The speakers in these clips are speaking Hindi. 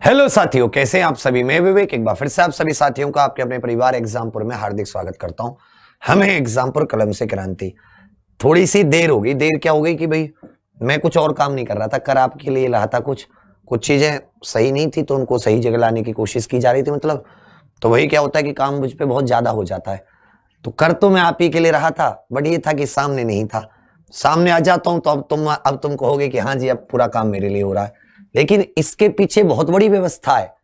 हेलो साथियों, कैसे हैं आप सभी। मैं विवेक एक बार फिर से आप सभी साथियों का आपके अपने परिवार एग्जामपुर में हार्दिक स्वागत करता हूं। हमें एग्जामपुर कलम से क्रांति। थोड़ी सी देर हो गई। देर क्या हो गई कि भाई मैं कुछ और काम नहीं कर रहा था, कर आपके लिए रहा था। कुछ चीजें सही नहीं थी तो उनको सही जगह लाने की कोशिश की जा रही थी। मतलब तो वही क्या होता है कि काम मुझ पे बहुत ज्यादा हो जाता है। तो कर तो मैं आप ही के लिए रहा था, बट ये था कि सामने नहीं था। सामने आ जाता हूं तो अब तुम कहोगे कि हाँ जी अब पूरा काम मेरे लिए हो रहा है, लेकिन इसके पीछे बहुत बड़ी व्यवस्था है।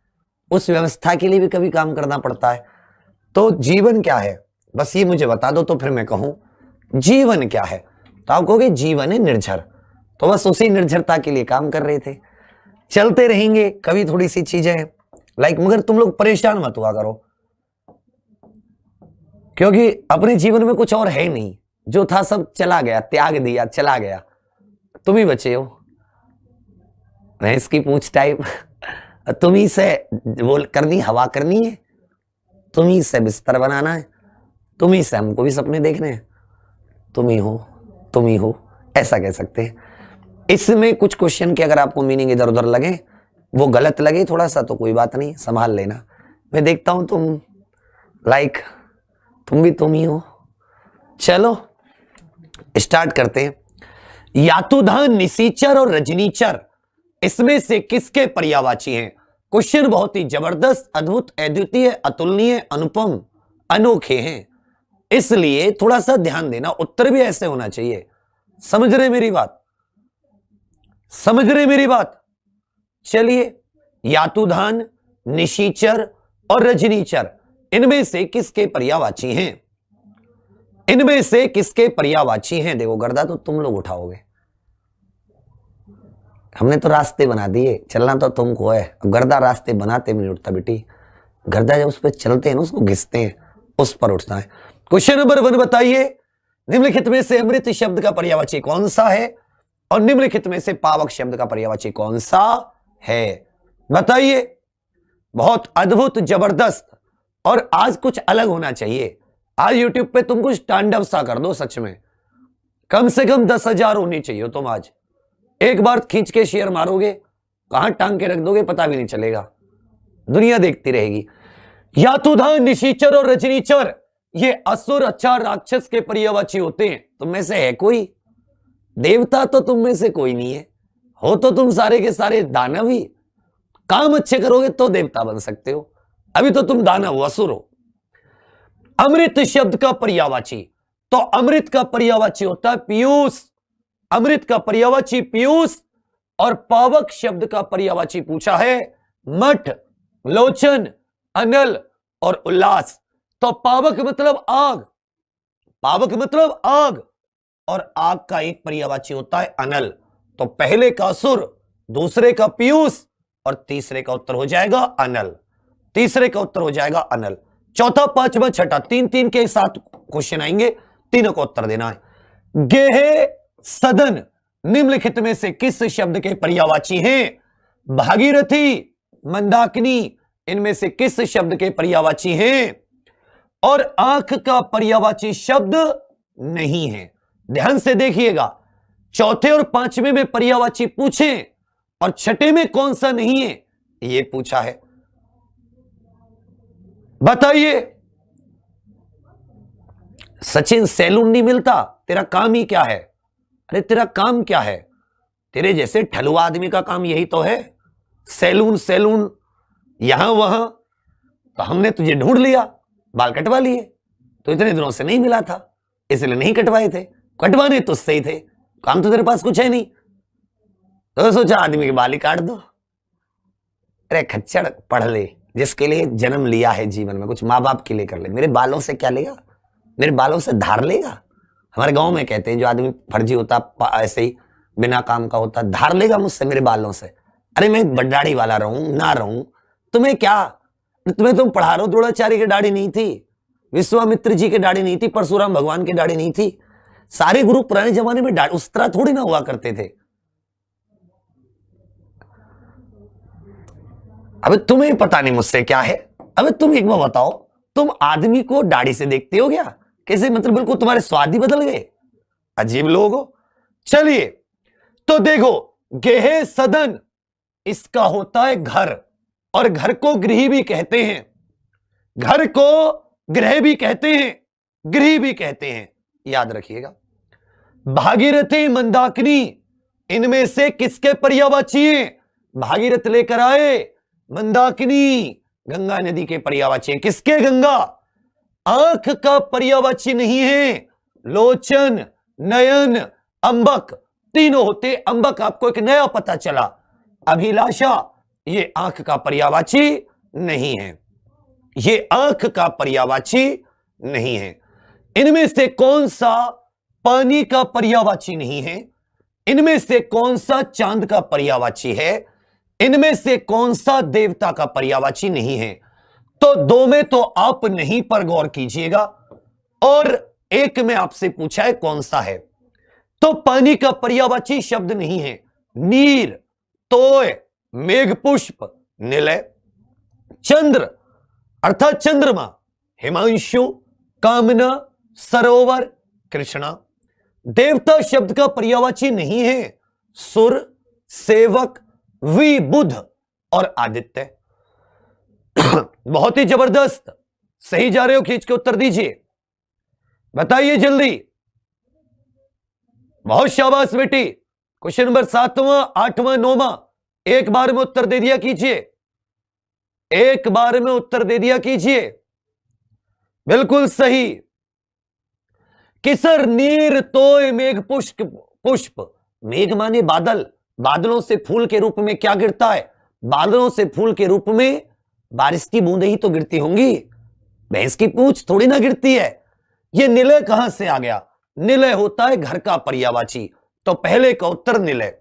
उस व्यवस्था के लिए भी कभी काम करना पड़ता है। तो जीवन क्या है, बस ये मुझे बता दो तो फिर मैं कहूं जीवन क्या है। तो आप कहोगे जीवन है निर्झर। तो बस उसी निर्झरता के लिए काम कर रहे थे। चलते रहेंगे, कभी थोड़ी सी चीजें मगर तुम लोग परेशान मत हुआ करो, क्योंकि अपने जीवन में कुछ और है नहीं। जो था सब चला गया, त्याग दिया, चला गया। तुम ही बचे हो। भैंस की पूंछ टाइप। तुम ही से बोल करनी, हवा करनी है। तुम ही से बिस्तर बनाना है। तुम ही से हमको भी सपने देखने हैं। तुम ही हो, तुम ही हो, ऐसा कह सकते हैं। इसमें कुछ क्वेश्चन के अगर आपको मीनिंग इधर उधर लगे, वो गलत लगे थोड़ा सा, तो कोई बात नहीं, संभाल लेना। मैं देखता हूं तुम तुम भी तुम ही हो। चलो स्टार्ट करते हैं। यातुधान, निशीचर और रजनीचर इसमें से किसके पर्यायवाची हैं? क्वेश्चन बहुत ही जबरदस्त, अद्भुत, अद्वितीय, अतुलनीय, अनुपम, अनोखे हैं। इसलिए थोड़ा सा ध्यान देना, उत्तर भी ऐसे होना चाहिए। समझ रहे मेरी बात? समझ रहे मेरी बात? चलिए, यातुधान, निशीचर और रजनीचर इनमें से किसके पर्यायवाची हैं? इनमें से किसके पर्यायवाची हैं? देखो, गर्दा तो तुम लोग उठाओगे। हमने तो रास्ते बना दिए, चलना तो तुमको है। अब गर्दा रास्ते बनाते भी नहीं उठता बेटी। गर्दा जब उस पर चलते हैं ना, उसको घिसते हैं, उस पर उठता है। क्वेश्चन नंबर 1 बताइए, निम्नलिखित में से अमृत शब्द का पर्यायवाची कौन सा है? और निम्नलिखित में से पावक शब्द का पर्यायवाची कौन सा है? बताइए। बहुत अद्भुत, जबरदस्त। और आज कुछ अलग होना चाहिए। आज यूट्यूब पे तुम कुछ तांडव सा कर दो। सच में कम से कम 10,000 होनी चाहिए तुम। आज एक बार खींच के शेयर मारोगे, कहां टांग के रख दोगे पता भी नहीं चलेगा, दुनिया देखती रहेगी। यातुधान, निशीचर और रजनीचर ये असुर, अच्छा, राक्षस के पर्यायवाची होते हैं। तुम में से है कोई देवता? तो तुम में से कोई नहीं है। हो तो तुम सारे के सारे दानव ही। काम अच्छे करोगे तो देवता बन सकते हो, अभी तो तुम दानव हो, असुर हो। अमृत शब्द का पर्यायवाची, तो अमृत का पर्यायवाची होता है पीयूष। अमृत का पर्यायवाची पीयूष। और पावक शब्द का पर्यायवाची पूछा है मठ, लोचन, अनल और उल्लास। तो पावक मतलब आग, पावक मतलब आग, और आग का एक पर्यायवाची होता है अनल। तो पहले का असुर, दूसरे का पीयूष और तीसरे का उत्तर हो जाएगा अनल। तीसरे का उत्तर हो जाएगा अनल। चौथा, पांचवा, छठा, 3-3 के साथ क्वेश्चन आएंगे, तीनों को उत्तर देना है। गेहे, सदन निम्नलिखित में से किस शब्द के पर्यायवाची हैं? भागीरथी, मंदाकिनी इनमें से किस शब्द के पर्यायवाची हैं? और आंख का पर्यायवाची शब्द नहीं है। ध्यान से देखिएगा, चौथे और पांचवें में पर्यायवाची पूछे और छठे में कौन सा नहीं है ये पूछा है। बताइए। सचिन, सैलून नहीं मिलता, तेरा काम ही क्या है? अरे तेरा काम क्या है? तेरे जैसे ठलुआ आदमी का काम यही तो है, सैलून सैलून, यहां वहां। तो हमने तुझे ढूंढ लिया, बाल कटवा लिए। तो इतने दिनों से नहीं मिला था, इसलिए नहीं कटवाए थे। कटवाने तो सही थे, काम तो तेरे पास कुछ है नहीं, तो सोचा आदमी के बाल ही काट दो। अरे खच्चड़, पढ़ ले, जिसके लिए जन्म लिया है जीवन में, कुछ माँ बाप के लिए कर ले। मेरे बालों से क्या लेगा? मेरे बालों से धार लेगा? हमारे गांव में कहते हैं जो आदमी फर्जी होता, ऐसे ही बिना काम का होता, धार लेगा मुझसे मेरे बालों से? अरे मैं बड्डाड़ी वाला रहूं ना रहूं, तुम्हें क्या? तुम्हें तुम पढ़ा रहे हो, द्रोणाचार्य की दाढ़ी नहीं थी, विश्वामित्र जी की दाढ़ी नहीं थी, परशुराम भगवान की दाढ़ी नहीं थी। सारे गुरु पुराने जमाने में उस तरह थोड़ी ना हुआ करते थे। अबे तुम्हें पता नहीं मुझसे क्या है। अबे तुम एक बार बताओ, तुम आदमी को दाढ़ी से देखते हो क्या? कैसे, मतलब बिल्कुल तुम्हारे स्वाद ही बदल गए। अजीब लोग हो। चलिए तो देखो, गेहे सदन इसका होता है घर, और घर को गृह भी कहते हैं, घर को गृह भी कहते हैं, गृह भी कहते हैं, याद रखिएगा। भागीरथी, मंदाकिनी, इनमें से किसके पर्यायवाची हैं? भागीरथ लेकर आए, मंदाकिनी गंगा नदी के पर्यायवाची। किसके? गंगा। आंख का पर्यायवाची नहीं है। लोचन, नयन, अंबक तीनों होते। अंबक आपको एक नया पता चला। अभिलाषा, ये आंख का पर्यायवाची नहीं है, ये आंख का पर्यायवाची नहीं है। इनमें से कौन सा पानी का पर्यायवाची नहीं है? इनमें से कौन सा चांद का पर्यायवाची है? इनमें से कौन सा देवता का पर्यायवाची नहीं है? तो दो में तो आप नहीं पर गौर कीजिएगा, और एक में आपसे पूछा है कौन सा है। तो पानी का पर्यायवाची शब्द नहीं है। नीर, तोय, मेघपुष्प, निलय। चंद्र अर्थात चंद्रमा, हिमांशु, कामना, सरोवर, कृष्णा। देवता शब्द का पर्यायवाची नहीं है। सुर, सेवक, विबुध और आदित्य। बहुत ही जबरदस्त, सही जा रहे हो, खींच के उत्तर दीजिए, बताइए जल्दी। बहुत शाबाश बेटी। क्वेश्चन नंबर 7वां, 8वां, 9वां एक बार में उत्तर दे दिया कीजिए, एक बार में उत्तर दे दिया कीजिए। बिल्कुल सही। किसर, नीर, तोय, मेघ, पुष्प। पुष्प, मेघ माने बादल, बादलों से फूल के रूप में क्या गिरता है? बादलों से फूल के रूप में बारिश की बूंदें ही तो गिरती होंगी, भैंस की पूंछ थोड़ी ना गिरती है। ये निलय कहां से आ गया? निलय होता है घर का पर्यायवाची, तो पहले का उत्तर निलय।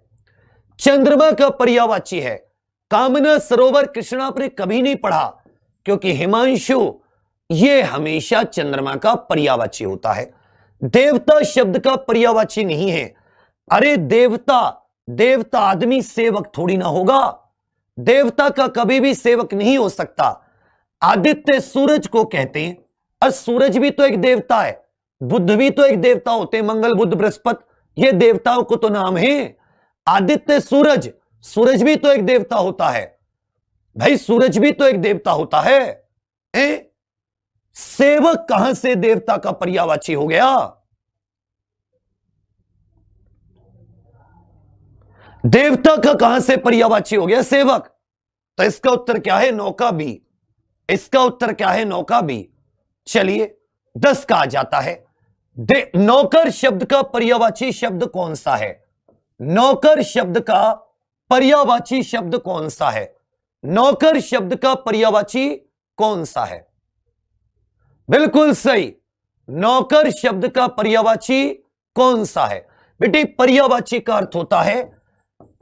चंद्रमा का पर्यायवाची है कामना, सरोवर, कृष्णा। आपने कभी नहीं पढ़ा, क्योंकि हिमांशु ये हमेशा चंद्रमा का पर्यायवाची होता है। देवता शब्द का पर्यायवाची नहीं है। अरे देवता, देवता आदमी सेवक थोड़ी ना होगा, देवता का कभी भी सेवक नहीं हो सकता। आदित्य सूरज को कहते हैं, और सूरज भी तो एक देवता है, बुध भी तो एक देवता होते हैं, मंगल, बुध, बृहस्पति, ये देवताओं को तो नाम है। आदित्य, सूरज, सूरज भी तो एक देवता होता है भाई, सूरज भी तो एक देवता होता है। सेवक कहां से देवता का पर्यायवाची हो गया? देवता का कहां से पर्यायवाची हो गया सेवक? तो इसका उत्तर क्या है? नौका बी। इसका उत्तर क्या है? नौका बी। चलिए 10 का आ जाता है। नौकर शब्द का पर्यायवाची शब्द कौन सा है? नौकर शब्द का पर्यायवाची शब्द कौन सा है? नौकर शब्द का पर्यायवाची कौन सा है? बिल्कुल सही, नौकर शब्द का पर्यायवाची कौन सा है? बेटे पर्यायवाची का अर्थ होता है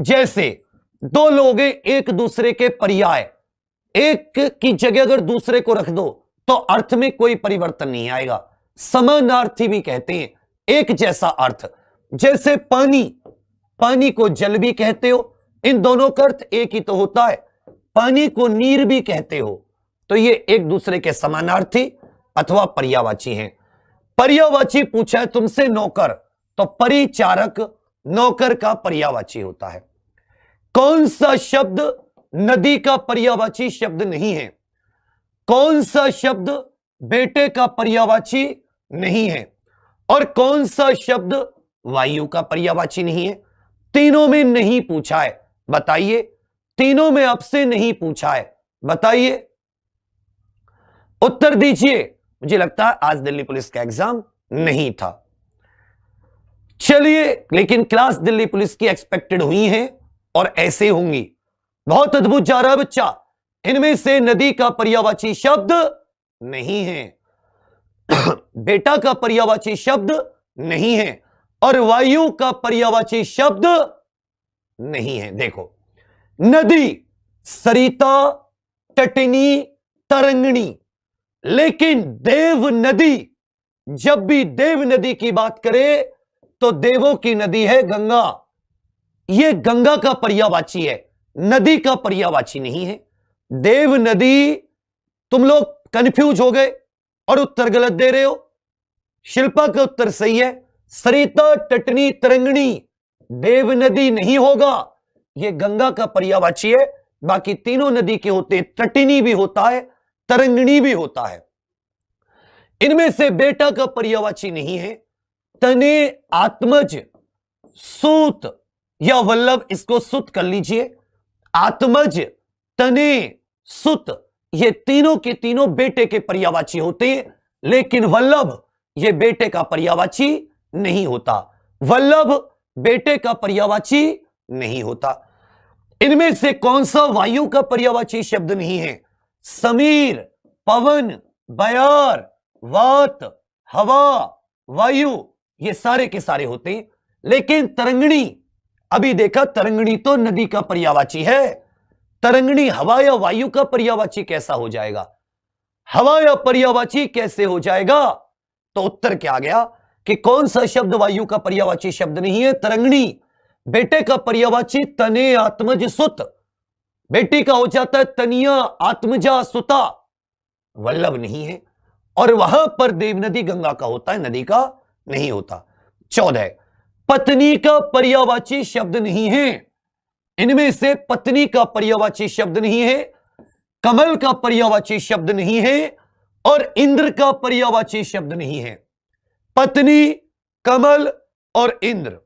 जैसे दो लोग एक दूसरे के पर्याय, एक की जगह अगर दूसरे को रख दो तो अर्थ में कोई परिवर्तन नहीं आएगा। समानार्थी भी कहते हैं, एक जैसा अर्थ। जैसे पानी, पानी को जल भी कहते हो, इन दोनों का अर्थ एक ही तो होता है। पानी को नीर भी कहते हो, तो ये एक दूसरे के समानार्थी अथवा पर्यायवाची हैं। पर्यायवाची पूछा है तुमसे नौकर, तो परिचारक नौकर का पर्यायवाची होता है। कौन सा शब्द नदी का पर्यायवाची शब्द नहीं है? कौन सा शब्द बेटे का पर्यायवाची नहीं है? और कौन सा शब्द वायु का पर्यायवाची नहीं है? तीनों में नहीं पूछा है, बताइए। तीनों में आपसे नहीं पूछा है, बताइए, उत्तर दीजिए। मुझे लगता है आज दिल्ली पुलिस का एग्जाम नहीं था। चलिए, लेकिन क्लास दिल्ली पुलिस की एक्सपेक्टेड हुई है और ऐसे होंगी। बहुत अद्भुत जा रहा है बच्चा। इनमें से नदी का पर्यायवाची शब्द नहीं है, बेटा का पर्यायवाची शब्द नहीं है, और वायु का पर्यायवाची शब्द नहीं है। देखो, नदी, सरिता, तटिनी, तरंगिणी, लेकिन देव नदी, जब भी देव नदी की बात करें तो देवों की नदी है गंगा। यह गंगा का पर्यायवाची है, नदी का पर्यायवाची नहीं है। देव नदी, तुम लोग कंफ्यूज हो गए और उत्तर गलत दे रहे हो। शिल्पा का उत्तर सही है, सरिता, तटनी, तरंगिणी देव नदी नहीं होगा, यह गंगा का पर्यायवाची है, बाकी तीनों नदी के होते हैं। तटिनी भी होता है, तरंगिणी भी होता है। इनमें से बेटा का पर्यायवाची नहीं है। तने, आत्मज, सूत या वल्लभ, इसको सुत कर लीजिए। आत्मज, तने, सुत, ये तीनों के तीनों बेटे के पर्यायवाची होते हैं, लेकिन वल्लभ ये बेटे का पर्यायवाची नहीं होता। वल्लभ बेटे का पर्यायवाची नहीं होता। इनमें से कौन सा वायु का पर्यायवाची शब्द नहीं है? समीर, पवन, बयार, वात, हवा, वायु, ये सारे के सारे होते हैं। लेकिन तरंगिणी, अभी देखा, तरंगिणी तो नदी का पर्यायवाची है। तरंगिणी हवा या वायु का पर्यायवाची कैसा हो जाएगा? हवा या पर्यायवाची कैसे हो जाएगा? तो उत्तर क्या गया कि कौन सा शब्द वायु का पर्यायवाची शब्द नहीं है? तरंगिणी। बेटे का पर्यायवाची तने, आत्मज, सुत। बेटी का हो जाता है तनिया, आत्मजा, सुता। वल्लभ नहीं है। और वहां पर देवनदी गंगा का होता है, नदी का नहीं होता। 14, पत्नी का पर्यायवाची शब्द नहीं है। इनमें से पत्नी का पर्यायवाची शब्द नहीं है, कमल का पर्यायवाची शब्द नहीं है और इंद्र का पर्यायवाची शब्द नहीं है। पत्नी, कमल और इंद्र।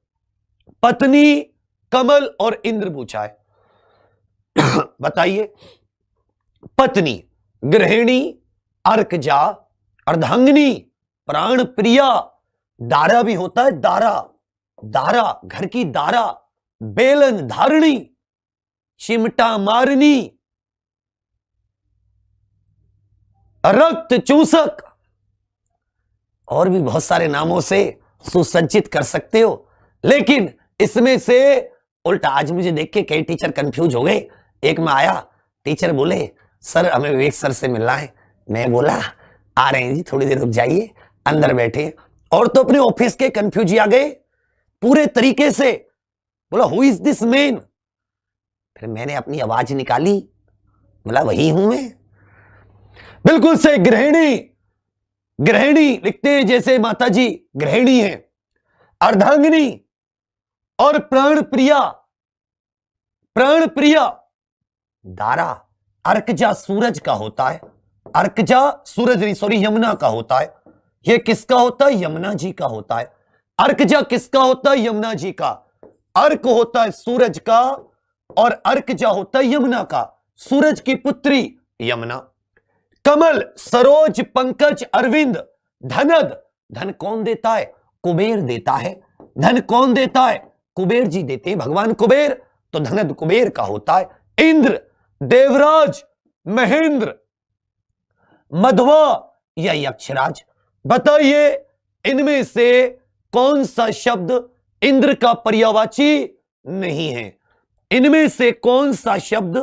पत्नी, कमल और इंद्र पूछा है। बताइए। पत्नी, गृहिणी, अर्कजा, अर्धांगिनी, प्राण प्रिया, दारा भी होता है, दारा, दारा घर की दारा, बेलन धारणी, चिमटा मारनी, रक्त चूसक, और भी बहुत सारे नामों से सुसज्जित कर सकते हो। लेकिन इसमें से उल्टा आज मुझे देख के कई टीचर कंफ्यूज हो गए। एक में आया, टीचर बोले सर हमें विवेक सर से मिलना है। मैं बोला आ रहे हैं जी, थोड़ी देर रुक जाइए, अंदर बैठे। और तो अपने ऑफिस के कंफ्यूज आ गए पूरे तरीके से। बोला हु इज दिस मैन? फिर मैंने अपनी आवाज निकाली, बोला वही हूं मैं। बिल्कुल से गृहिणी, गृहिणी लिखते हैं जैसे माता जी गृहिणी है। अर्धांगिनी और प्राण प्रिया, प्राण प्रिया, दारा। अर्कजा सूरज का होता है। अर्कजा सूरज नहीं, सॉरी, यमुना का होता है। यह किसका होता है? यमुना जी का होता है। अर्कजा किसका होता है? यमुना जी का। अर्क होता है सूरज का और अर्कजा होता है यमुना का, सूरज की पुत्री यमुना। कमल, सरोज, पंकज, अरविंद, धनद, धन कौन देता है? कुबेर देता है। धन कौन देता है? कुबेर जी देते हैं, भगवान कुबेर, तो धनद कुबेर का होता है। इंद्र, देवराज, महेंद्र, मध्वा या यक्षराज। बताइए इनमें से कौन सा शब्द इंद्र का पर्यायवाची नहीं है? इनमें से कौन सा शब्द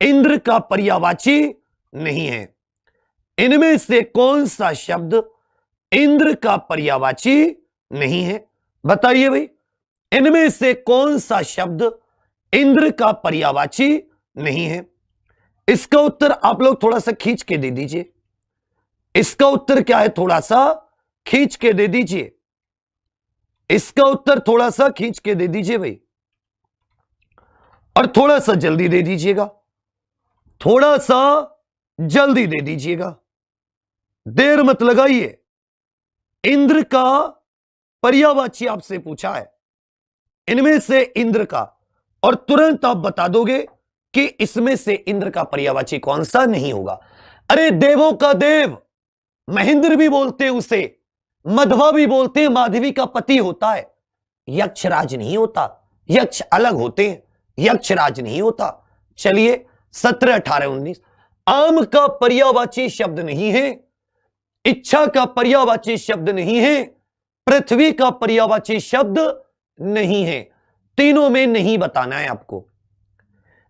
इंद्र का पर्यायवाची नहीं है? इनमें से कौन सा शब्द इंद्र का पर्यायवाची नहीं है? बताइए भाई, इनमें से कौन सा शब्द इंद्र का पर्यायवाची नहीं है? इसका उत्तर आप लोग थोड़ा सा खींच के दे दीजिए। इसका उत्तर क्या है? थोड़ा सा खींच के दे दीजिए। इसका उत्तर थोड़ा सा खींच के दे दीजिए भाई, और थोड़ा सा जल्दी दे दीजिएगा। थोड़ा सा जल्दी दे दीजिएगा, देर मत लगाइए। इंद्र का पर्यायवाची आपसे पूछा है, इनमें से इंद्र का, और तुरंत आप बता दोगे कि इसमें से इंद्र का पर्यायवाची कौन सा नहीं होगा। अरे देवों का देव, महेंद्र भी बोलते उसे, मध्वा भी बोलते हैं, माधवी का पति होता है। यक्षराज नहीं होता, यक्ष अलग होते हैं, यक्षराज नहीं होता। चलिए 17, 18, 19। आम का पर्यायवाची शब्द नहीं है, इच्छा का पर्यायवाची शब्द नहीं है, पृथ्वी का पर्यायवाची शब्द नहीं है। तीनों में नहीं बताना है आपको।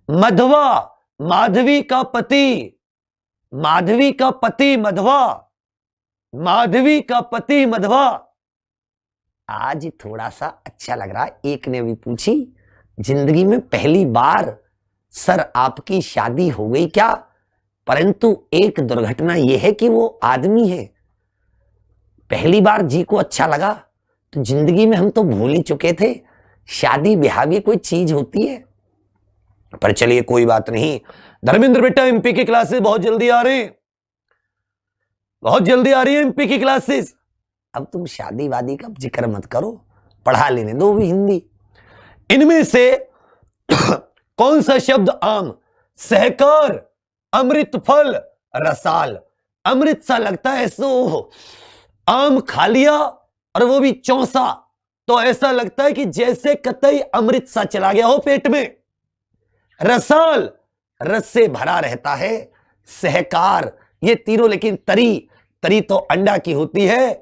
मध्वा, माधवी का पति, माधवी का पति मध्वा, माधवी का पति मध्वा। आज थोड़ा सा अच्छा लग रहा है। एक ने भी पूछी जिंदगी में पहली बार सर आपकी शादी हो गई क्या? परंतु एक दुर्घटना यह है कि वो आदमी है। पहली बार जी को अच्छा लगा, तो जिंदगी में हम तो भूल ही चुके थे शादी ब्याह भी कोई चीज होती है। पर चलिए कोई बात नहीं। धर्मेंद्र बेटा एमपी की क्लासेस बहुत जल्दी आ रहे हैं, बहुत जल्दी आ रही है एमपी की क्लासेस। अब तुम शादी वादी का जिक्र मत करो, पढ़ा लेने दो भी हिंदी। इनमें से कौन सा शब्द आम, सहकार, अमृत फल, रसाल। अमृत सा लगता है सो, आम खा लिया और वो भी चौसा, तो ऐसा लगता है कि जैसे कतई अमृत सा चला गया हो पेट में। रसाल, रस से भरा रहता है। सहकार, ये तीनों, लेकिन तरी, तरी तो अंडा की होती है,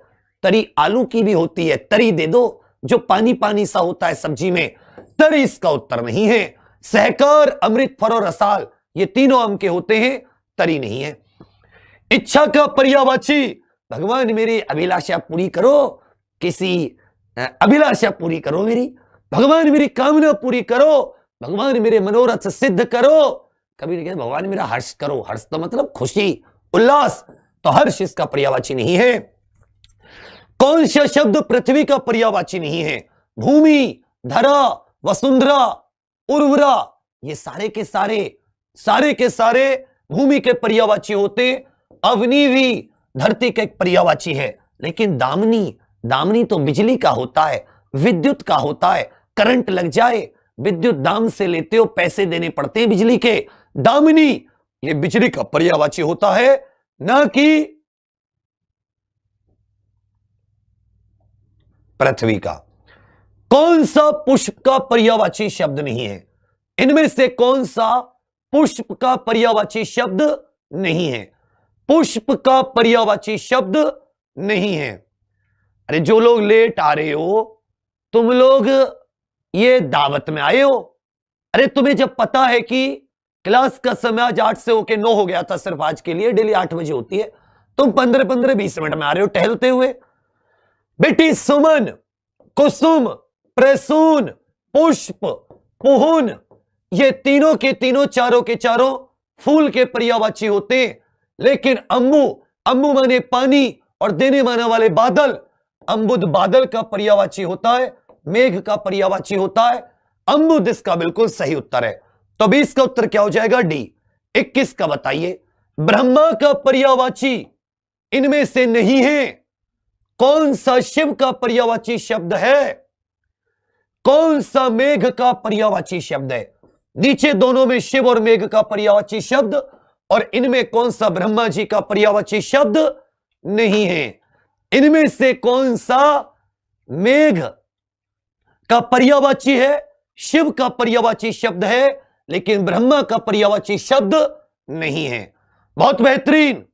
तरी आलू की भी होती है। तरी दे दो जो पानी पानी सा होता है सब्जी में, तरी इसका उत्तर नहीं है। सहकार, अमृत फल और रसाल ये तीनों आम के होते हैं, तरी नहीं है। इच्छा का पर्यायवाची, भगवान मेरी अभिलाषा पूरी करो, किसी अभिलाषा पूरी करो मेरी, भगवान मेरी कामना पूरी करो, भगवान मेरे मनोरथ सिद्ध करो। कभी नहीं कहते भगवान मेरा हर्ष करो, हर्ष तो मतलब खुशी, उल्लास, तो हर्ष इसका पर्यायवाची नहीं है। कौन सा शब्द पृथ्वी का पर्यायवाची नहीं है? भूमि, धरा, वसुंधरा, उर्वरा, ये सारे के सारे भूमि के पर्यायवाची होते। अवनी भी धरती का एक पर्यायवाची है, लेकिन दामिनी, दामिनी तो बिजली का होता है, विद्युत का होता है। करंट लग जाए, विद्युत दाम से लेते हो, पैसे देने पड़ते हैं बिजली के। दामिनी ये बिजली का पर्यायवाची होता है, ना कि पृथ्वी का। कौन सा पुष्प का पर्यायवाची शब्द नहीं है? इनमें से कौन सा पुष्प का पर्यायवाची शब्द नहीं है? पुष्प का पर्यायवाची शब्द नहीं है। अरे जो लोग लेट आ रहे हो, तुम लोग ये दावत में आए हो। अरे तुम्हें जब पता है कि क्लास का समय आज 8 से होके 9 हो गया था, सिर्फ आज के लिए, डेली 8 बजे होती है, तुम 15-20 मिनट में आ रहे हो टहलते हुए। बेटी सुमन, कुसुम, प्रसून, पुष्प, पुहुन, ये तीनों के तीनों, चारों के चारों फूल के पर्यायवाची होते हैं। लेकिन अम्बु, अम्बु माने पानी और देने माने वाले बादल, अम्बुद बादल का पर्यायवाची होता है, मेघ का पर्यायवाची होता है। अम्बुद इसका बिल्कुल सही उत्तर है। तो 20 का उत्तर क्या हो जाएगा? डी। 21 का बताइए। ब्रह्मा का पर्यायवाची इनमें से नहीं है। कौन सा शिव का पर्यायवाची शब्द है? कौन सा मेघ का पर्यायवाची शब्द है? नीचे दोनों में शिव और मेघ का पर्यायवाची शब्द, और इनमें कौन सा ब्रह्मा जी का पर्यायवाची शब्द नहीं है? इनमें से कौन सा मेघ का पर्यायवाची है, शिव का पर्यायवाची शब्द है, लेकिन ब्रह्मा का पर्यायवाची शब्द नहीं है? बहुत बेहतरीन,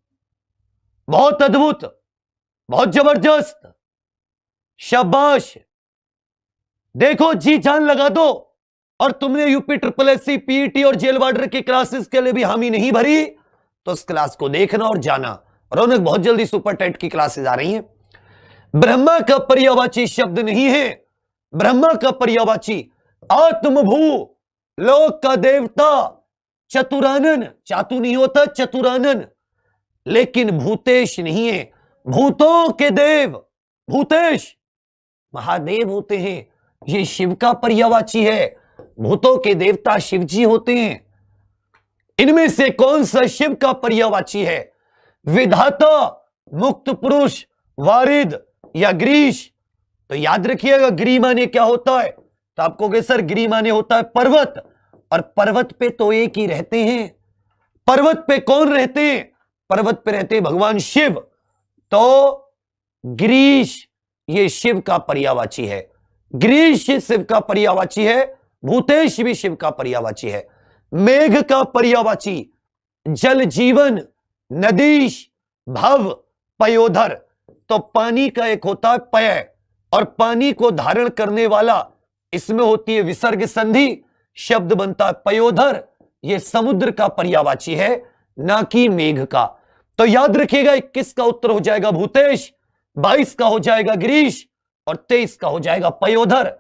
बहुत अद्भुत, बहुत जबरदस्त, शाबाश। देखो जी जान लगा दो। और तुमने यूपी SSSC, पीईटी और जेल वार्डर की क्लासेस के लिए भी हामी नहीं भरी, तो उस क्लास को देखना और जाना। रौनक, बहुत जल्दी सुपर टेट की क्लासेस आ रही हैं। ब्रह्मा का पर्यायवाची शब्द नहीं है। ब्रह्मा का पर्यायवाची आत्मभू, लोक का देवता, चतुरानन, चातु नहीं होता, चतुरानन, लेकिन भूतेश नहीं है। भूतों के देव भूतेश महादेव होते हैं, ये शिव का पर्यायवाची है। भूतों के देवता शिव जी होते हैं। इनमें से कौन सा शिव का पर्यायवाची है? विधाता, मुक्त पुरुष, वारिद या ग्रीश? तो याद रखिएगा, गिरी माने क्या होता है? तो आपको कहे सर गिरी माने होता है पर्वत, और पर्वत पे तो एक ही रहते हैं। पर्वत पे कौन रहते हैं? पर्वत पे रहते हैं भगवान शिव। तो ग्रीश ये शिव का पर्यायवाची है। ग्रीश शिव का पर्यायवाची है। भूतेश भी शिव का पर्यायवाची है। मेघ का पर्यायवाची जल जीवन, नदीश, भव, पयोधर। तो पानी का एक होता है पय, और पानी को धारण करने वाला, इसमें होती है विसर्ग संधि, शब्द बनता है पयोधर। यह समुद्र का पर्यायवाची है, ना कि मेघ का। तो याद रखिएगा, 21 का उत्तर हो जाएगा भूतेश, 22 का हो जाएगा ग्रीश, और 23 का हो जाएगा पयोधर।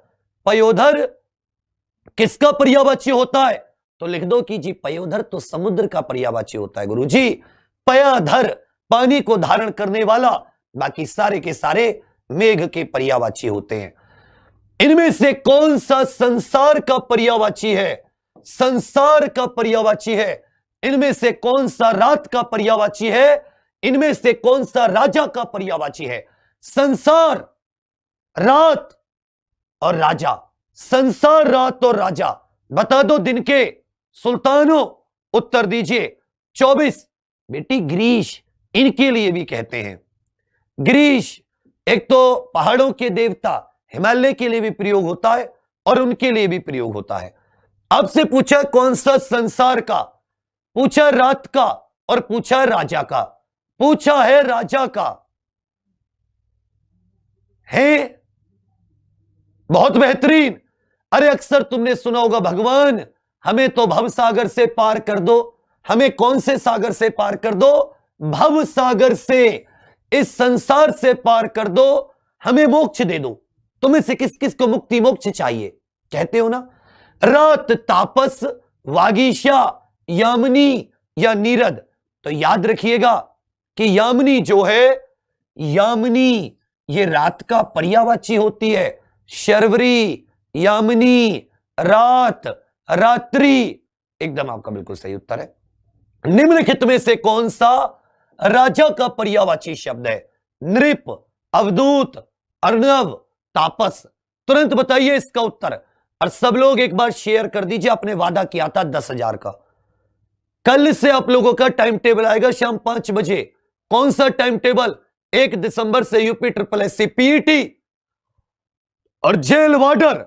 पयोधर किसका पर्यायवाची होता है? तो लिख दो कि जी पयोधर तो समुद्र का पर्यायवाची होता है गुरुजी। पयाधर पानी को धारण करने वाला, बाकी सारे के सारे मेघ के पर्यायवाची होते हैं। इनमें से कौन सा संसार का पर्यायवाची है? संसार का पर्यायवाची है? इनमें से कौन सा रात का पर्यायवाची है? इनमें से कौन सा राजा का पर्यायवाची है? संसार, रात और राजा। संसार, रात और राजा। बता दो दिन के सुल्तानों, उत्तर दीजिए। 24 बेटी ग्रीश, इनके लिए भी कहते हैं। ग्रीश एक तो पहाड़ों के देवता, हिमालय के लिए भी प्रयोग होता है और उनके लिए भी प्रयोग होता है। आपसे पूछा कौन सा संसार का, पूछा रात का और पूछा राजा का। पूछा है राजा का है। बहुत बेहतरीन। अरे अक्सर तुमने सुना होगा, भगवान हमें तो भव सागर से पार कर दो। हमें कौन से सागर से पार कर दो? भव सागर से, इस संसार से पार कर दो, हमें मोक्ष दे दो। तुम्हें से किस किस को मुक्ति मोक्ष चाहिए? कहते हो ना, रात, तापस, वागीशा, यामिनी या नीरद। तो याद रखिएगा कि यामिनी जो है, यामिनी ये रात का पर्यायवाची होती है। शर्वरी, यामिनी, रात, रात्रि। एकदम आपका बिल्कुल सही उत्तर है। निम्नलिखित में से कौन सा राजा का पर्यायवाची शब्द है? नृप, अवधूत, अर्णव, तापस। तुरंत बताइए इसका उत्तर। और सब लोग एक बार शेयर कर दीजिए। आपने वादा किया था 10,000 का। कल से आप लोगों का टाइम टेबल आएगा शाम 5 बजे। कौन सा टाइम टेबल? 1 दिसंबर से यूपी SSC पीईटी और जेल वार्डर।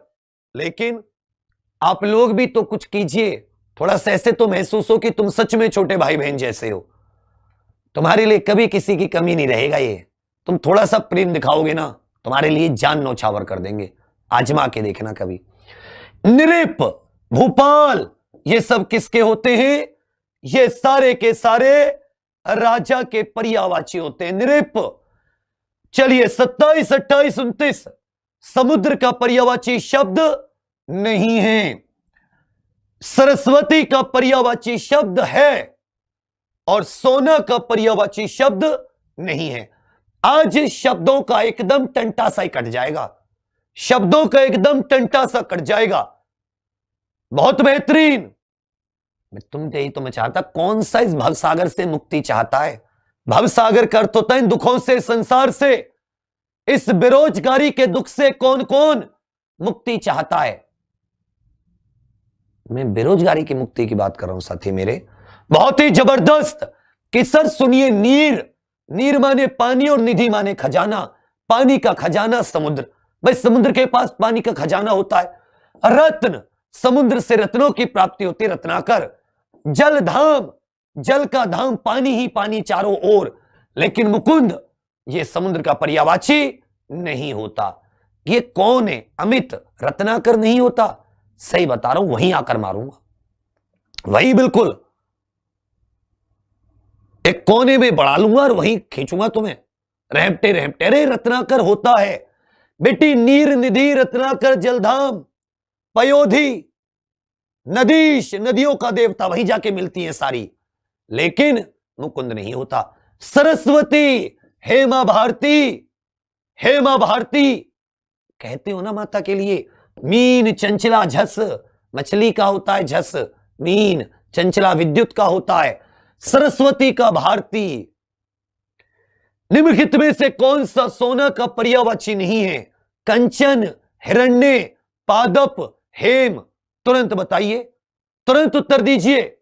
लेकिन आप लोग भी तो कुछ कीजिए, थोड़ा सा ऐसे तो महसूस हो कि तुम सच में छोटे भाई बहन जैसे हो। तुम्हारे लिए कभी किसी की कमी नहीं रहेगा। ये तुम थोड़ा सा प्रेम दिखाओगे ना, तुम्हारे लिए जान नौछावर कर देंगे। आजमा के देखना कभी। नृप, भूपाल, ये सब किसके होते हैं? ये सारे के सारे राजा के पर्यायवाची होते हैं। नृप। चलिए 27, 28, 29 समुद्र का पर्यायवाची शब्द नहीं है। सरस्वती का पर्यायवाची शब्द है और सोना का पर्यायवाची शब्द नहीं है। आज शब्दों का एकदम टंटा सा ही कट जाएगा। शब्दों का एकदम टंटा सा कट जाएगा। बहुत बेहतरीन। तुमसे ही तो मैं चाहता, कौन सा इस भवसागर से मुक्ति चाहता है? भवसागर का अर्थ होता है इन दुखों से, संसार से। इस बेरोजगारी के दुख से कौन कौन मुक्ति चाहता है? मैं बेरोजगारी की मुक्ति की बात कर रहा हूं साथी मेरे। बहुत ही जबरदस्त। कि सर सुनिए, नीर, नीर माने पानी और निधि माने खजाना। पानी का खजाना समुद्र। भाई समुद्र के पास पानी का खजाना होता है। रत्न, समुद्र से रत्नों की प्राप्ति होती है, रत्नाकर। जल धाम, जल का धाम, पानी ही पानी चारों ओर। लेकिन मुकुंद ये समुद्र का पर्यायवाची नहीं होता। ये कौन है? अमित, रत्नाकर नहीं होता। सही बता रहा हूं, वहीं आकर मारूंगा, वही बिल्कुल एक कोने में बढ़ा लूंगा और वहीं खींचूंगा तुम्हें। रहमटे रहमटे। अरे रत्नाकर होता है बेटी। नीर, निधि, रत्नाकर, जलधाम, पयोधी, नदीश, नदियों का देवता, वहीं जाके मिलती है सारी। लेकिन मुकुंद नहीं होता। सरस्वती, हेमा भारती, हेमा भारती कहते हो ना माता के लिए। मीन, चंचला, झस, मछली का होता है झस। मीन, चंचला विद्युत का होता है। सरस्वती का भारती। निम्नलिखित में से कौन सा सोना का पर्यायवाची नहीं है? कंचन, हिरण्य, पादप, हेम। तुरंत बताइए, तुरंत उत्तर दीजिए।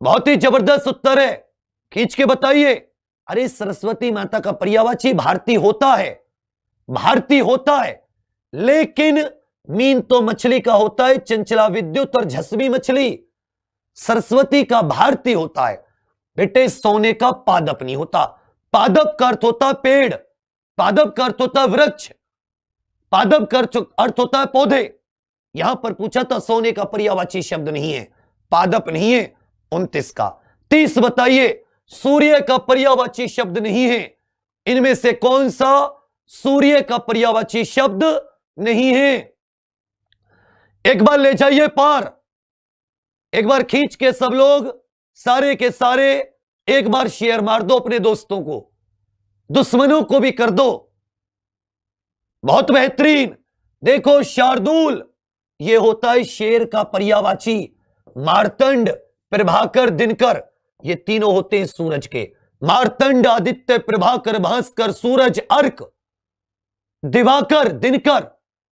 बहुत ही जबरदस्त उत्तर है, खींच के बताइए। अरे सरस्वती माता का पर्यायवाची भारती होता है, भारती होता है। लेकिन मीन तो मछली का होता है, चंचला विद्युत और झसवी मछली। सरस्वती का भारती होता है। बेटे सोने का पादप नहीं होता। पादप का अर्थ होता पेड़, पादप का अर्थ होता वृक्ष, पादप का अर्थ होता है पौधे। यहां पर पूछा था सोने का पर्यायवाची शब्द नहीं है, पादप नहीं है। 29 का 30 बताइए। सूर्य का पर्यायवाची शब्द नहीं है। इनमें से कौन सा सूर्य का पर्यायवाची शब्द नहीं है? एक बार ले जाइए पार। एक बार खींच के सब लोग सारे के सारे एक बार शेयर मार दो अपने दोस्तों को, दुश्मनों को भी कर दो। बहुत बेहतरीन। देखो शार्दूल, ये होता है शेर का पर्यायवाची। मार्तंड, प्रभाकर, दिनकर, ये तीनों होते हैं सूरज के। मार्तंड, आदित्य, प्रभाकर, भास्कर, सूरज, अर्क, दिवाकर, दिनकर,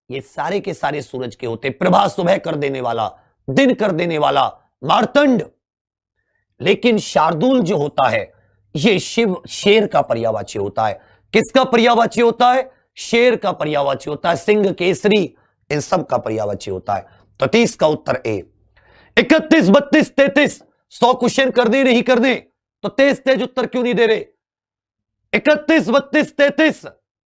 ये सारे के सारे सूरज के होते। प्रभा सुबह कर देने वाला, दिन कर देने वाला मार्तंड। लेकिन शार्दूल जो होता है ये शिव शेर का पर्यायवाची होता है। किसका पर्यायवाची होता है? शेर का पर्यायवाची होता है। सिंह, केसरी, इन सब का पर्यायवाची होता है। तो 30 का उत्तर ए। 31, 32, 33, 100 क्वेश्चन करने नहीं करने तो तेज तेज उत्तर क्यों नहीं दे रहे? 31, 32, 33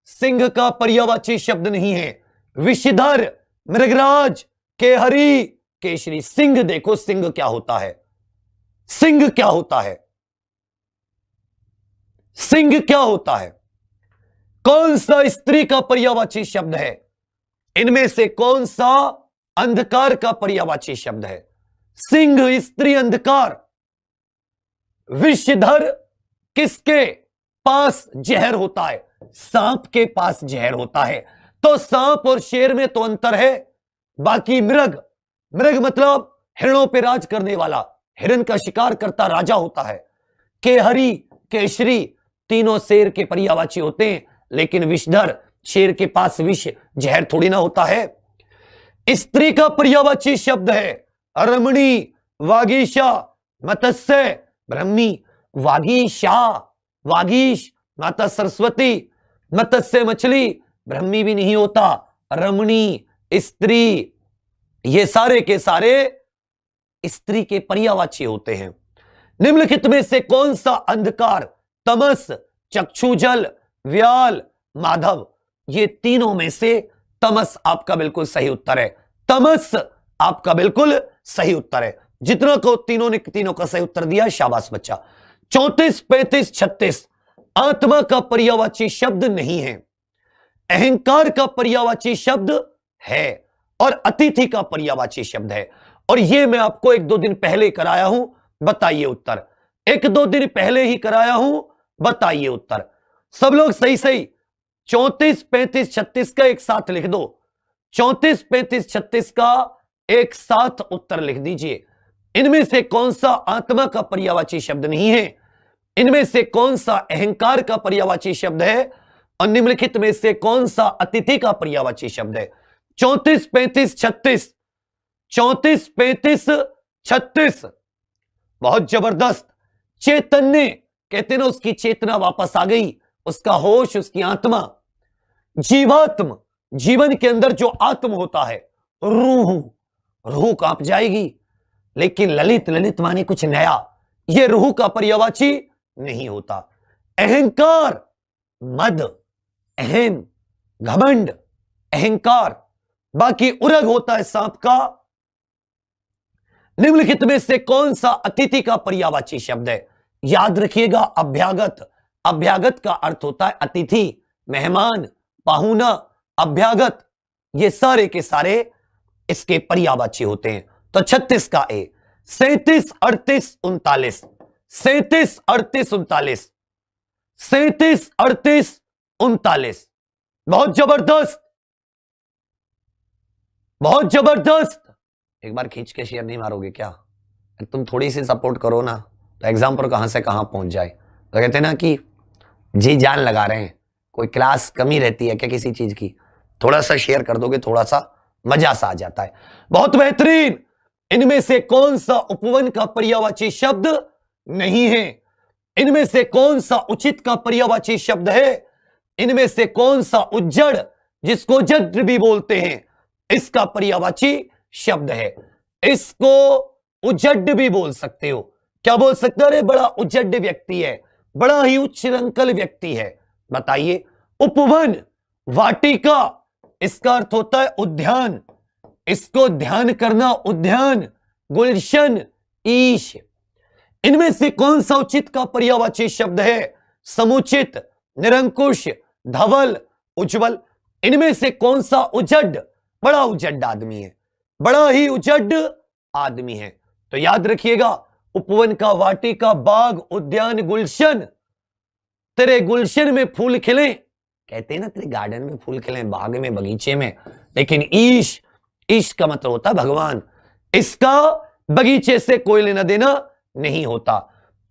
सिंह का पर्यायवाची शब्द नहीं है। विषधर, मृगराज, केहरी, केशरी। सिंह देखो, सिंह क्या होता है? सिंह क्या होता है? सिंह क्या होता है? कौन सा स्त्री का पर्यायवाची शब्द है? इनमें से कौन सा अंधकार का पर्यायवाची शब्द है? सिंह, स्त्री, अंधकार। विषधर किसके पास जहर होता है? सांप के पास जहर होता है। तो सांप और शेर में तो अंतर है। बाकी मृग, मृग मतलब हिरणों पे राज करने वाला, हिरण का शिकार करता राजा होता है। केहरी, केशरी, तीनों शेर के पर्यायवाची होते हैं। लेकिन विषधर, शेर के पास विष जहर थोड़ी ना होता है। स्त्री का पर्यायवाची शब्द है रमणी, वागीशा, मत्स्य, ब्रह्मी। वागीशा, वागीश, माता सरस्वती, मत्स्य मछली, ब्रह्मी भी नहीं होता। रमणी, स्त्री, ये सारे के सारे स्त्री के पर्यायवाची होते हैं। निम्नलिखित में से कौन सा अंधकार? तमस, चक्षुजल, व्याल, माधव। ये तीनों में से तमस आपका बिल्कुल सही उत्तर है। तमस आपका बिल्कुल सही उत्तर है। जितना को तीनों ने तीनों का सही उत्तर दिया, शाबाश बच्चा। 34, 35, 36 आत्मा का पर्यायवाची शब्द नहीं है। अहंकार का पर्यायवाची शब्द है और अतिथि का पर्यायवाची शब्द है। और ये मैं आपको 1-2 दिन पहले कराया हूं, बताइए उत्तर। 1-2 दिन पहले ही कराया हूं, बताइए उत्तर। सब लोग सही सही 34, 35, 36 का एक साथ लिख दो। 34, 35, 36 का एक साथ उत्तर लिख दीजिए। इनमें से कौन सा आत्मा का पर्यायवाची शब्द नहीं है? इनमें से कौन सा अहंकार का पर्यायवाची शब्द है? और निम्नलिखित में से कौन सा अतिथि का पर्यायवाची शब्द है? 34, 35, 36, 34, 35, 36 बहुत जबरदस्त। चैतन्य, कहते ना उसकी चेतना वापस आ गई, उसका होश, उसकी आत्मा। जीवात्म, जीवन के अंदर जो आत्म होता है। रूह, रूह कांप जाएगी। लेकिन ललित, ललित माने कुछ नया, यह रूह का पर्यायवाची नहीं होता। अहंकार, मद, अहम, घमंड, अहंकार। बाकी उरग होता है सांप का। निम्नलिखित में से कौन सा अतिथि का पर्यायवाची शब्द है? याद रखिएगा, अभ्यागत। अभ्यागत का अर्थ होता है अतिथि, मेहमान, पाहुना। अभ्यागत, ये सारे के सारे इसके पर्यायवाची होते हैं। तो 36 का ए। 37, 38, 39, 37, 38, 39, 37, 38, 39 बहुत जबरदस्त, बहुत जबरदस्त। एक बार खींच के शेयर नहीं मारोगे क्या? तुम थोड़ी सी सपोर्ट करो ना तो एग्जाम पर कहां से कहां पहुंच जाए। तो कहते हैं ना कि जी जान लगा रहे हैं। कोई क्लास कमी रहती है क्या किसी चीज की? थोड़ा सा शेयर कर दोगे, थोड़ा सा मजा सा आ जाता है। बहुत बेहतरीन। इनमें से कौन सा उपवन का पर्यायवाची शब्द नहीं है? इनमें से कौन सा उचित का पर्यायवाची शब्द है? इनमें से कौन सा उज्जड़, जिसको जड भी बोलते हैं, इसका पर्यायवाची शब्द है? इसको उज्जड भी बोल सकते हो। क्या बोल सकते हो? अरे बड़ा उज्जड व्यक्ति है, बड़ा ही उच्च रंकल व्यक्ति है। बताइए। उपवन, वाटिका, इसका अर्थ होता है उद्यान, इसको ध्यान करना, उद्यान, गुलशन, ईश। इनमें से कौन सा उचित का पर्यायवाची शब्द है? समुचित, निरंकुश, धवल, उज्जवल। इनमें से कौन सा उजड? बड़ा उजड आदमी है, बड़ा ही उजड आदमी है। तो याद रखिएगा, उपवन का, वाटिका, बाग, उद्यान, गुलशन। तेरे गुलशन में फूल खिले, कहते हैं ना तेरे गार्डन में फूल खिले, बाग में, बगीचे में। लेकिन ईश, ईश का मतलब होता है भगवान। इसका बगीचे से कोई लेना देना नहीं होता।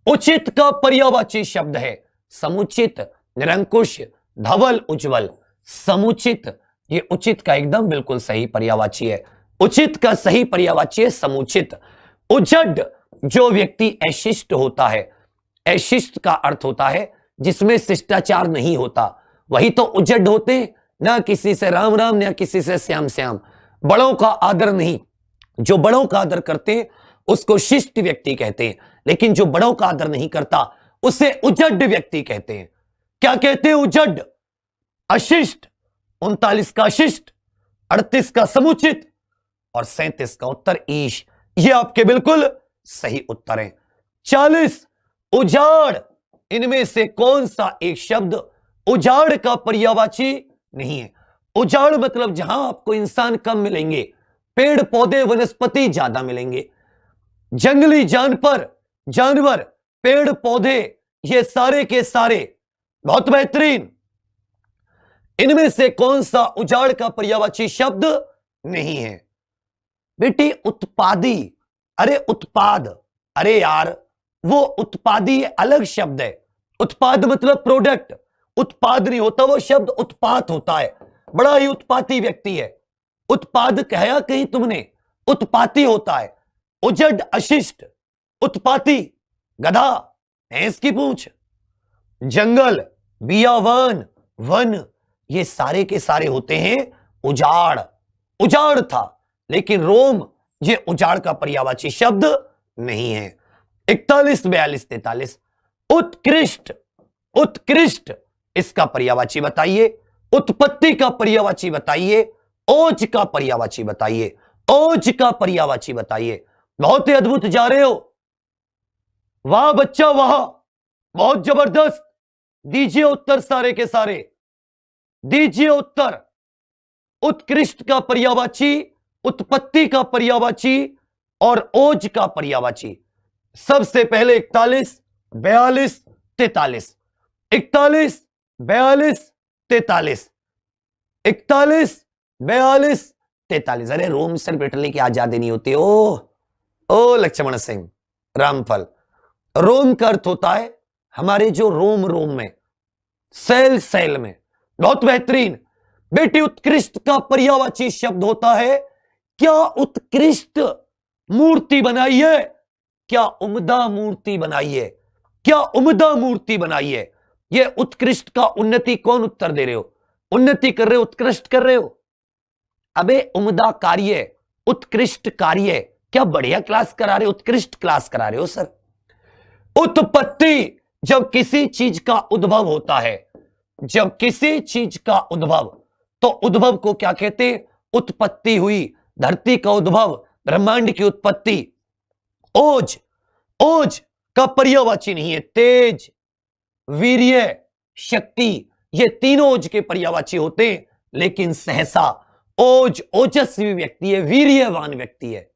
उचित का पर्यायवाची शब्द है समुचित, निरंकुश, धवल, उज्जवल। समुचित, ये उचित का एकदम बिल्कुल सही पर्यायवाची है। उचित का सही पर्यायवाची है समुचित। उजड, जो व्यक्ति अशिष्ट होता है, अशिष्ट का अर्थ होता है जिसमें शिष्टाचार नहीं होता, वही तो उजड होते हैं। ना किसी से राम राम, ना किसी से श्याम श्याम। बड़ों का आदर नहीं, जो बड़ों का आदर करते हैं उसको शिष्ट व्यक्ति कहते हैं, लेकिन जो बड़ों का आदर नहीं करता उसे उजड व्यक्ति कहते हैं। क्या कहते हैं? उजड, अशिष्ट। 39 का शिष्ट, 38 का समुचित और 37 का उत्तर ईश। ये आपके बिल्कुल सही उत्तर है। 40 उजाड़, इनमें से कौन सा एक शब्द उजाड़ का पर्यायवाची नहीं है? उजाड़ मतलब जहां आपको इंसान कम मिलेंगे, पेड़ पौधे वनस्पति ज्यादा मिलेंगे। जंगली जानवर, पेड़ पौधे, ये सारे के सारे बहुत बेहतरीन। इनमें से कौन सा उजाड़ का पर्यायवाची शब्द नहीं है? बेटी उत्पादी। अरे उत्पाद, अरे यार वो उत्पादी अलग शब्द है। उत्पाद मतलब प्रोडक्ट, उत्पाद नहीं होता, वो शब्द उत्पात होता है। बड़ा ही उत्पाती व्यक्ति है। उत्पाद कहा कहीं तुमने? उत्पाती होता है। उजड, अशिष्ट, उत्पाती, गधा, भैंस की पूंछ। जंगल, बियावान, वन, ये सारे के सारे होते हैं उजाड़। उजाड़ था, लेकिन रोम ये उजाड़ का पर्यायवाची शब्द नहीं है। 41, 42, 43 उत्कृष्ट। उत्कृष्ट इसका पर्यायवाची बताइए। उत्पत्ति का पर्यायवाची बताइए। ओज का पर्यायवाची बताइए। ओज का पर्यायवाची बताइए। बहुत ही अद्भुत जा रहे हो, वाह बच्चा वाह, बहुत जबरदस्त। दीजिए उत्तर सारे के सारे, दीजिए उत्तर। उत्कृष्ट का पर्यायवाची, उत्पत्ति का पर्यायवाची और ओज का पर्यायवाची। सबसे पहले 41, 42, 43। 41, 42, 43। 41, 42, 43। अरे रोम सर बैठने की आजादी नहीं होती। ओ लक्ष्मण सिंह, रामफल। रोम का अर्थ होता है हमारे जो रोम में, सेल में। बहुत बेहतरीन बेटी। उत्कृष्ट का पर्यायवाची शब्द होता है क्या उत्कृष्ट मूर्ति बनाई है, क्या उम्दा मूर्ति बनाई है, क्या उम्दा मूर्ति बनाई है। यह उत्कृष्ट का उन्नति कौन उत्तर दे रहे हो? उन्नति कर रहे हो, उत्कृष्ट कर रहे हो। अबे उम्दा कार्य, उत्कृष्ट कार्य, क्या बढ़िया क्लास करा रहे हो, उत्कृष्ट क्लास करा रहे हो सर। उत्पत्ति, जब किसी चीज का उद्भव होता है, जब किसी चीज का उद्भव, तो उद्भव को क्या कहते हैं? उत्पत्ति हुई, धरती का उद्भव, ब्रह्मांड की उत्पत्ति। ओज, ओज का पर्यायवाची नहीं है। तेज, वीर्य, शक्ति, ये तीनों ओज के पर्यायवाची होते हैं, लेकिन सहसा ओज ओजस्वी व्यक्ति है, वीर्यवान व्यक्ति है,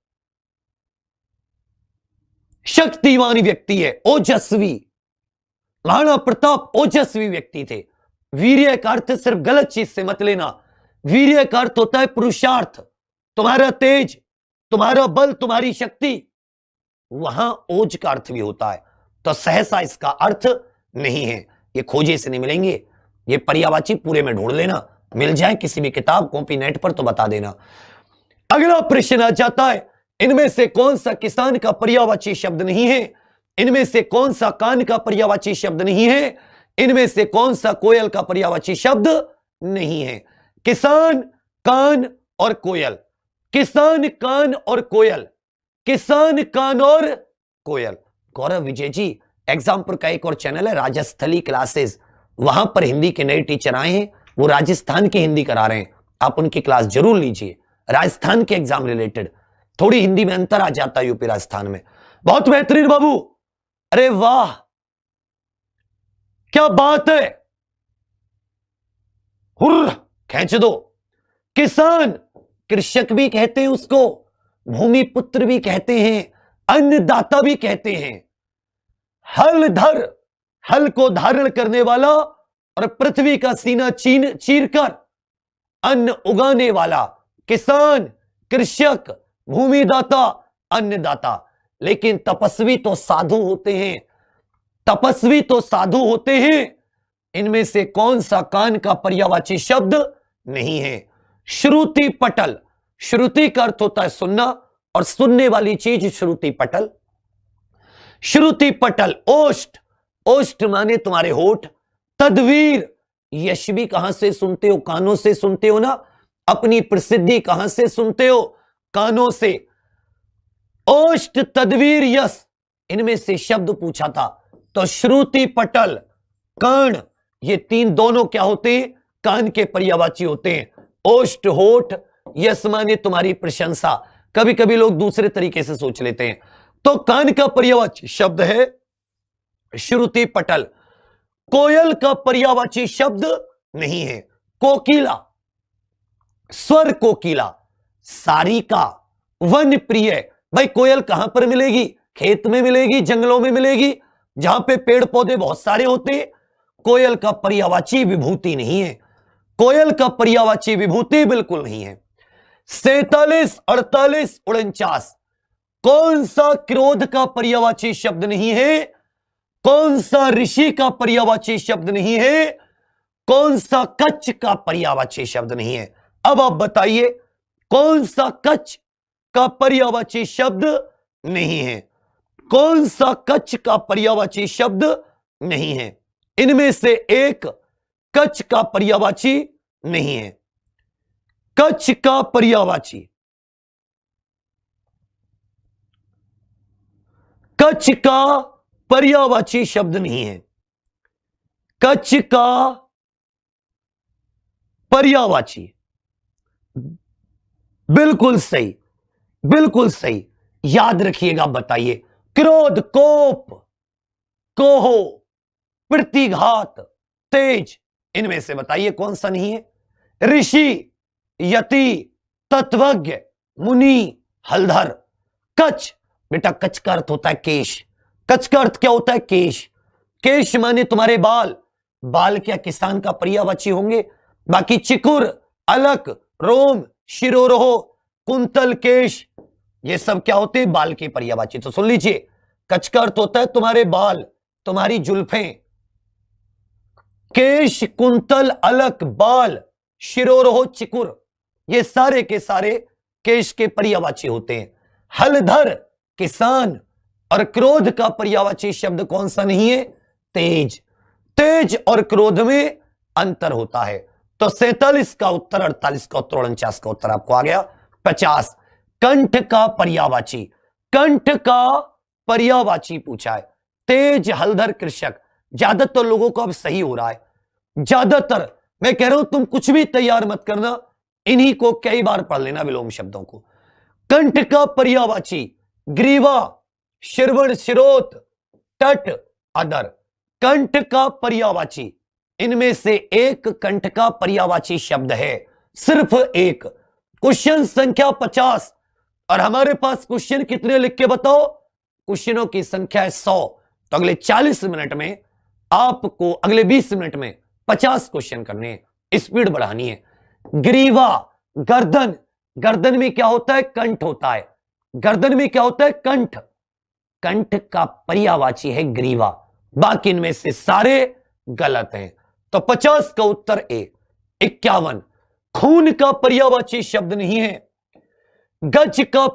शक्तिवान व्यक्ति है, ओजस्वी। महाराणा प्रताप ओजस्वी व्यक्ति थे। वीर्य का अर्थ सिर्फ गलत चीज से मत लेना। वीर्य का अर्थ होता है पुरुषार्थ, तुम्हारा तेज, तुम्हारा बल, तुम्हारी शक्ति। वहां ओज का अर्थ भी होता है, तो सहसा इसका अर्थ नहीं है। ये खोजे से नहीं मिलेंगे, ये पर्यायवाची पूरे में ढूंढ लेना, मिल जाए किसी भी किताब कॉपी नेट पर तो बता देना। अगला प्रश्न आ जाता है, इनमें से कौन सा किसान का पर्यायवाची शब्द नहीं है? इनमें से कौन सा कान का पर्यायवाची शब्द नहीं है? इनमें से कौन सा कोयल का पर्यायवाची शब्द नहीं है? किसान, कान और कोयल। किसान, कान और कोयल। किसान, कान और कोयल। गौरव विजय जी, एग्जामपुर का एक और चैनल है राजस्थली क्लासेस, वहां पर हिंदी के नए टीचर आए हैं, वो राजस्थान की हिंदी करा रहे हैं, आप उनकी क्लास जरूर लीजिए। राजस्थान के एग्जाम रिलेटेड थोड़ी हिंदी में अंतर आ जाता है यूपी राजस्थान में। बहुत बेहतरीन बाबू, अरे वाह क्या बात है, हुर्र खींच दो। किसान, कृषक भी कहते हैं उसको, भूमि पुत्र भी कहते हैं, अन्नदाता भी कहते हैं। हलधर, हल को धारण करने वाला और पृथ्वी का सीना चीर कर अन्न उगाने वाला। किसान, कृषक, भूमिदाता, अन्नदाता। लेकिन तपस्वी तो साधु होते हैं, तपस्वी तो साधु होते हैं। इनमें से कौन सा कान का पर्यायवाची शब्द नहीं है? श्रुति पटल। श्रुति का अर्थ होता है सुनना, और सुनने वाली चीज श्रुति पटल। श्रुति पटल। ओष्ठ। ओष्ठ माने तुम्हारे होठ। तदवीर। यश भी कहां से सुनते हो? कानों से सुनते हो ना। अपनी प्रसिद्धि कहां से सुनते हो? कानों से। ओष्ठ, तदवीर, यश, इनमें से शब्द पूछा था तो श्रुति पटल, कान, ये तीन दोनों क्या होते हैं? कान के पर्यायवाची होते हैं। ओष्ठ, होठ, यश माने तुम्हारी प्रशंसा। कभी कभी लोग दूसरे तरीके से सोच लेते हैं। तो कान का पर्यायवाची शब्द है श्रुति पटल। कोयल का पर्यायवाची शब्द नहीं है। कोकिला, स्वर कोकिला, सारिका, वन प्रिय। भाई कोयल कहां पर मिलेगी? खेत में मिलेगी, जंगलों में मिलेगी, जहां पे पेड़ पौधे बहुत सारे होते हैं। कोयल का पर्यायवाची विभूति नहीं है। कोयल का पर्यायवाची विभूति बिल्कुल नहीं है। 47, 48, 49। कौन सा क्रोध का पर्यायवाची शब्द नहीं है? कौन सा ऋषि का पर्यायवाची शब्द नहीं है? कौन सा कच्छ का पर्यायवाची शब्द नहीं है? अब आप बताइए कौन सा कच्छ का पर्यायवाची शब्द नहीं है? कौन सा कच्छ का पर्यायवाची शब्द नहीं है? इनमें से एक कच्छ का पर्यायवाची नहीं है। कच्छ का पर्यायवाची, कच्छ का पर्यायवाची शब्द नहीं है। कच्छ का पर्यायवाची, बिल्कुल सही, बिल्कुल सही। याद रखिएगा, बताइए। क्रोध, कोप, कोह, प्रतिघात, तेज, इनमें से बताइए कौन सा नहीं है? ऋषि, यति, तत्वज्ञ, मुनि, हलधर। कच्छ, बेटा कच्छ का अर्थ होता है केश। कच्छ का अर्थ क्या होता है? केश। केश माने तुम्हारे बाल। बाल क्या किसान का पर्यायवाची होंगे? बाकी चिकुर, अलक, रोम, शिरोरोह, कुंतल, केश, ये सब क्या होते हैं? बाल के पर्यायवाची। तो सुन लीजिए, कच्छ का अर्थ होता है तुम्हारे बाल, तुम्हारी जुल्फें। केश, कुंतल, अलक, बाल, शिरोरोह, चिकुर, ये सारे के सारे केश के पर्यायवाची होते हैं। हलधर, किसान। और क्रोध का पर्यायवाची शब्द कौन सा नहीं है? तेज। तेज और क्रोध में अंतर होता है। तो 47 का उत्तर, 48 का उत्तर, 49 का उत्तर आपको आ गया। 50, कंठ का पर्यायवाची। कंठ का पर्यायवाची पूछा है। तेज, हलधर, कृषक। ज्यादातर लोगों को अब सही हो रहा है। ज्यादातर मैं कह रहा हूं तुम कुछ भी तैयार मत करना, इन्हीं को कई बार पढ़ लेना, विलोम शब्दों को। कंठ का पर्यायवाची ग्रीवा, श्रवण, शिरोत, तट, अदर। कंठ का पर्यायवाची, इनमें से एक कंठ का पर्यायवाची शब्द है, सिर्फ एक। क्वेश्चन संख्या 50, और हमारे पास क्वेश्चन कितने लिख के बताओ? क्वेश्चनों की संख्या है 100। तो अगले 40 मिनट में आपको, अगले 20 मिनट में 50 क्वेश्चन करने हैं, स्पीड बढ़ानी है। ग्रीवा, गर्दन। गर्दन में क्या होता है? कंठ होता है। गर्दन में क्या होता है? कंठ। कंठ का पर्यायवाची है ग्रीवा। बाकी इनमें से सारे गलत हैं। तो 50 का उत्तर ए। 51, खून का पर्यायवाची शब्द नहीं है। गज का